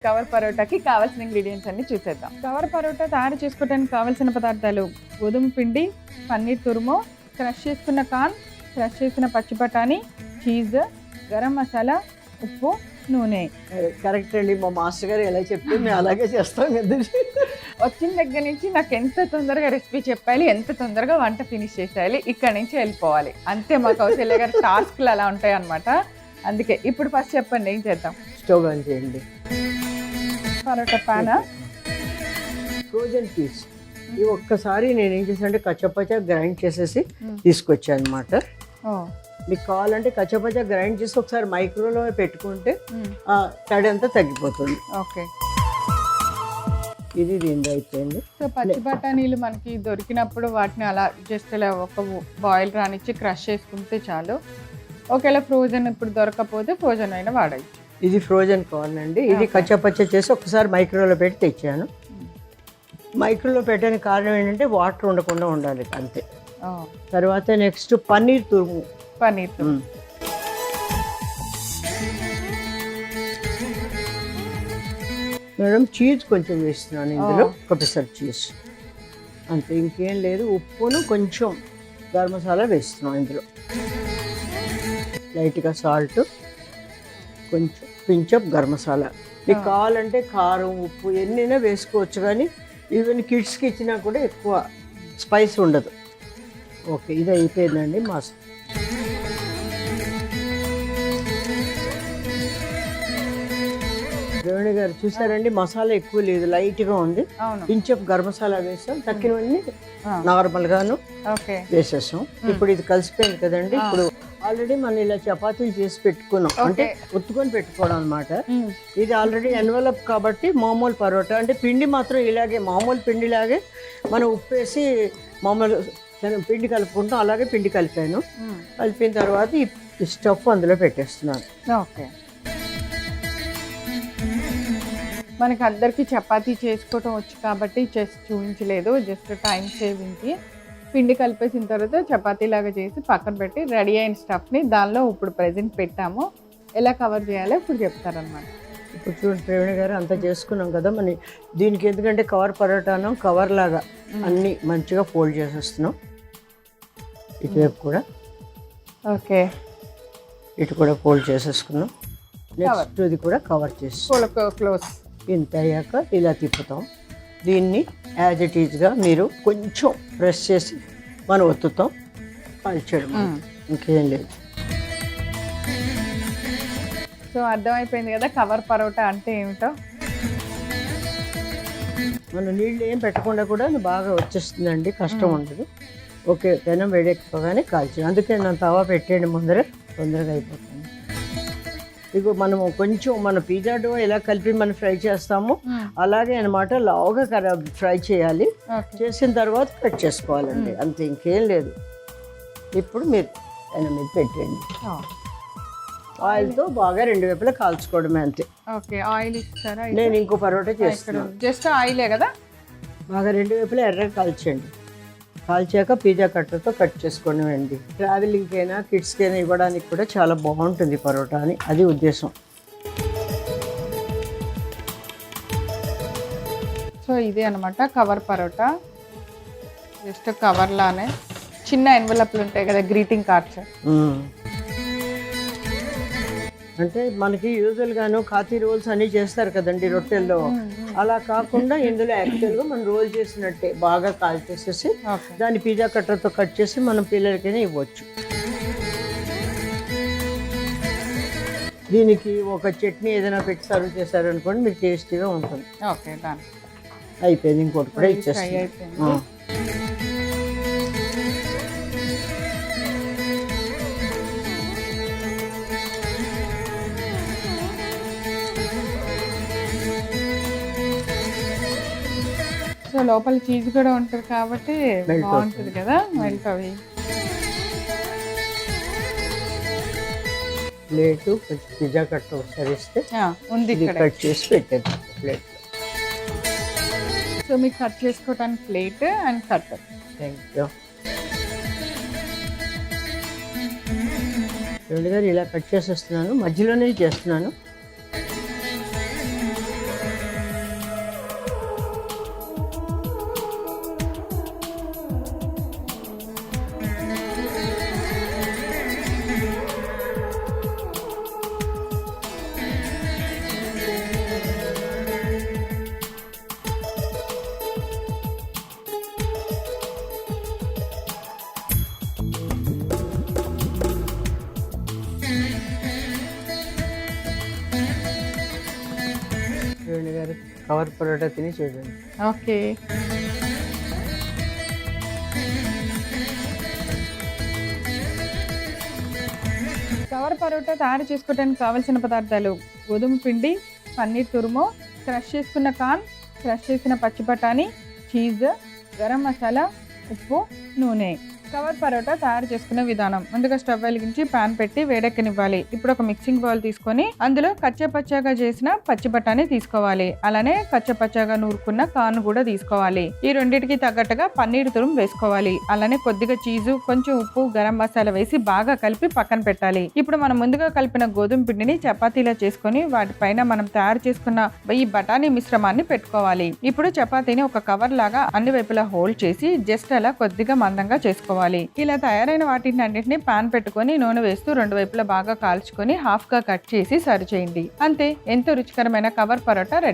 Cover పరోటాకి కావాల్సిన ingredients అన్ని చూసేద్దాం. కవర్ పరోటా తయారు చేసుకోవడానికి కావాల్సిన పదార్థాలు: గోధుమ పిండి, పన్నీర్ తురుము, క్రష్ చేసుకున్న కార్న్, క్రష్ చేసిన పచ్చి బఠానీ, చీజ్, గరం మసాలా, ఉప్పు, నూనె. కరెక్ట్ అండి, మా మాస్టర్ గారు ఎలా చెప్తే మేము అలాగే చేస్తాం కదా. వచ్చిన దగ్గర నుంచి నాకు ఎంత తొందరగా రెసిపీ చెప్పాలి, ఎంత తొందరగా వంట ఫినిష్ చేసేయాలి, ఇక్కడ నుంచి వెళ్ళిపోవాలి అంతే. మా కౌశల్య గారి టాస్క్లు అలా ఉంటాయి అన్నమాట. అందుకే ఇప్పుడు ఫస్ట్ చెప్పండి, ఏం చేద్దాం? స్టవ్ ఆన్ చేయండి. పరోటా పానా, ఫ్రోజన్ పీస్ ఇవి ఒక్కసారి నేను ఏం చేశానంటే కచ్చపచ్చ గ్రైండ్ చేసేసి తీసుకొచ్చాను అనమాట. మీకు కావాలంటే కచ్చపచ్చ గ్రైండ్ చేసి ఒకసారి మైక్రోలో పెట్టుకుంటే ఆ తడి అంతా తగ్గిపోతుంది. ఓకే, ఇది దీని అయిపోయింది. సో పచ్చి బఠానీలు మనకి దొరికినప్పుడు వాటిని అలా జస్ట్ ఇలా ఒక బాయిల్ రానిచ్చి క్రష్ చేసుకుంటే చాలు. ఒకవేళ ఫ్రోజన్ ఇప్పుడు దొరకకపోతే ఫ్రోజన్ అయినా వాడచ్చు. ఇది ఫ్రోజన్ కార్న్ అండి. ఇది కచ్చపచ్చ చేసి ఒకసారి మైక్రోలో పెట్టి తెచ్చాను. మైక్రోలో పెట్టడానికి కారణం ఏంటంటే వాటర్ ఉండకుండా ఉండాలి అంతే. తర్వాత నెక్స్ట్ పన్నీర్ తురుము. పన్నీర్ తురుము మేడం, చీజ్ కొంచెం వేస్తున్నాను ఇందులో, ఒక పిసర్ చీజ్ అంతే, ఇంకేం లేదు. ఉప్పును కొంచెం గరం మసాలా వేస్తున్నాను ఇందులో, లైట్గా సాల్ట్, కొంచెం పించప్ గరం మసాలా. మీకు కావాలంటే కారం, ఉప్పు ఎన్నైనా వేసుకోవచ్చు, కానీ ఈవెన్ కిడ్స్కి ఇచ్చినా కూడా ఎక్కువ స్పైస్ ఉండదు. ఓకే, ఇది అయిపోయిందండి మాస్. రేవణి గారు చూసారండి, మసాలా ఎక్కువ లేదు, లైట్గా ఉంది. పించప్ గరం మసాలా వేసాం, తక్కినవన్నీ నార్మల్గాను వేసేసాం. ఇప్పుడు ఇది కలిసిపోయింది కదండి. ఇప్పుడు ఆల్రెడీ మనం ఇలా చపాతీలు చేసి పెట్టుకున్నాం, అంటే ఉత్తుకొని పెట్టుకోవడం అనమాట. ఇది ఆల్రెడీ ఎన్వలప్ కాబట్టి మామూలు పరోటా, అంటే పిండి మాత్రం ఇలాగే మామూలు పిండిలాగే మనం ఉప్పు వేసి మామూలు పిండి కలుపుకుంటాం, అలాగే పిండి కలిపాను. కలిపిన తర్వాత ఈ స్టఫ్ అందులో పెట్టేస్తున్నాను. ఓకే, మనకి అందరికీ చపాతీ చేసుకోవటం వచ్చు కాబట్టి చేసి చూపించలేదు, జస్ట్ టైం సేవింగ్కి. పిండి కలిపేసిన తర్వాత చపాతీ లాగా చేసి పక్కన పెట్టి రెడీ అయిన స్టఫ్ని దానిలో ఇప్పుడు ప్రెజెంట్ పెట్టాము. ఎలా కవర్ చేయాలో ఇప్పుడు చెప్తారనమాట. ఇప్పుడు చూడండి ప్రవీణ గారు, అంతా చేసుకున్నాం కదా మన దీనికి. ఎందుకంటే కవర్ పరోటాను కవర్ లాగా అన్నీ మంచిగా ఫోల్డ్ చేసేస్తున్నాం. ఇటువైపు కూడా ఓకే, ఇటు కూడా ఫోల్డ్ చేసేసుకున్నాం. నెక్స్ట్ ఇది కూడా కవర్ చేసి క్లోజ్. ఇంత అయ్యాక ఇలా తిప్పుతాం. దీన్ని యాజ్ ఇట్ ఈజ్గా మీరు కొంచెం ప్రెస్ చేసి మనం ఒత్తుతాం, కాల్చడం, ఇంకేం లేదు. సో అర్థమైపోయింది కదా కవర్ పరోటా అంటే ఏమిటో. మనం నీళ్ళు ఏం పెట్టకుండా కూడా బాగా వచ్చేస్తుందండి, కష్టం ఉండదు. ఓకే, పెనం వేడెక్కిపోగానే కాల్చి, అందుకే నేను తవా పెట్టేయండి ముందర, తొందరగా అయిపోతుంది. ఇగో మనము కొంచెం మన పిజ్జా డో ఎలా కలిపి మనం ఫ్రై చేస్తామో అలాగే అనమాట, లావుగా ఫ్రై చేయాలి. చేసిన తర్వాత కట్ చేసుకోవాలండి, అంతే, ఇంకేం లేదు. ఇప్పుడు మీరు పెనం మీద పెట్టండి, ఆయిల్తో బాగా రెండు వైపులా కాల్చుకోవడమే, అంతే. ఓకే, ఆయిల్ ఇస్తారా? నేను ఇంకో పరోటా చేస్తున్నాను. జస్ట్ ఆయిలే కదా, బాగా రెండు వైపులా ఎర్రగా కాల్చండి. కాల్చాక పిజ్జా కట్టర్తో కట్ చేసుకోండి అండి. ట్రావెలింగ్కైనా కిడ్స్కైనా ఇవ్వడానికి కూడా చాలా బాగుంటుంది పరోటా అని, అది ఉద్దేశం. సో ఇది అనమాట కవర్ పరోటా. జస్ట్ కవర్లానే చిన్న ఎన్వలప్లు ఉంటాయి కదా, గ్రీటింగ్ కార్డ్స్. అంటే మనకి యూజువల్గాను ఖాతీ రోల్స్ అన్నీ చేస్తారు కదండి రొట్టెల్లో, అలా కాకుండా ఇందులో యాక్చువల్గా మనం రోల్ చేసినట్టే బాగా కాల్ చేసేసి దాన్ని పిజ్జా కట్టర్తో కట్ చేసి మనం పిల్లలకైనా ఇవ్వచ్చు. దీనికి ఒక చట్నీ ఏదైనా పెట్టి సర్వ్ చేశారు అనుకోండి, మీకు టేస్టీగా ఉంటుంది. Okay, done. అయిపోయింది, ఇంకోటి కూడా ఇచ్చేస్తాం. సో లోపల చీజ్ కూడా ఉంటుంది కాబట్టి బాగుంటుంది కదా, మెల్ట్ అవి. ప్లేటు పిజ్జా కట్ట ఒకసారి ఇస్తే ఉంది, కట్ చేసి పెట్టేద్దాం ప్లేట్. సో మీకు కట్ చేసుకోవడానికి plate and cutter. Thank you. Revani garu ఇలా కట్ చేసేస్తున్నాను, మధ్యలోనే చేస్తున్నాను. చూడండి గారు, కవర్ పరోటా తిని చూడండి. ఓకే. కవర్ పరోటా తయారు చేసుకోవడానికి కావలసిన పదార్థాలు: గోధుమ పిండి, పన్నీర్ తురుము, క్రష్ చేసుకున్న కార్న్, క్రష్ చేసిన పచ్చి బఠానీ, చీజ్, గరం మసాలా, ఉప్పు, నూనె. కవర్ పరోటా తయారు చేసుకునే విధానం: ముందుగా స్టవ్ వెలిగించి పాన్ పెట్టి వేడెక్కనివ్వాలి. ఇప్పుడు ఒక మిక్సింగ్ బౌల్ తీసుకొని అందులో కచ్చపచ్చగా చేసిన పచ్చి బఠానీ తీసుకోవాలి. అలానే కచ్చపచ్చగా నూరుకున్న కార్న్ కూడా తీసుకోవాలి. ఈ రెండింటికి తగ్గట్టుగా పన్నీర్ తురుము వేసుకోవాలి. అలానే కొద్దిగా చీజు, కొంచెం ఉప్పు, గరం మసాలా వేసి బాగా కలిపి పక్కన పెట్టాలి. ఇప్పుడు మనం ముందుగా కలిపిన గోధుమ పిండిని చపాతీలా చేసుకొని వాటిపైన మనం తయారు చేసుకున్న ఈ బఠానీ మిశ్రమాన్ని పెట్టుకోవాలి. ఇప్పుడు చపాతీని ఒక కవర్ లాగా అన్ని వైపులా హోల్డ్ చేసి జస్ట్ అలా కొద్దిగా మందంగా చేసుకోవాలి. ఇలా తయారైన వాటిని అన్నింటినీ పాన్ పెట్టుకొని నూనె వేస్తూ రెండు వైపులా బాగా కాల్చుకొని హాఫ్ గా కట్ చేసి సర్వ్ చేయండి. అంతే, ఎంతో రుచికరమైన కవర్ పరోటా రెడీ.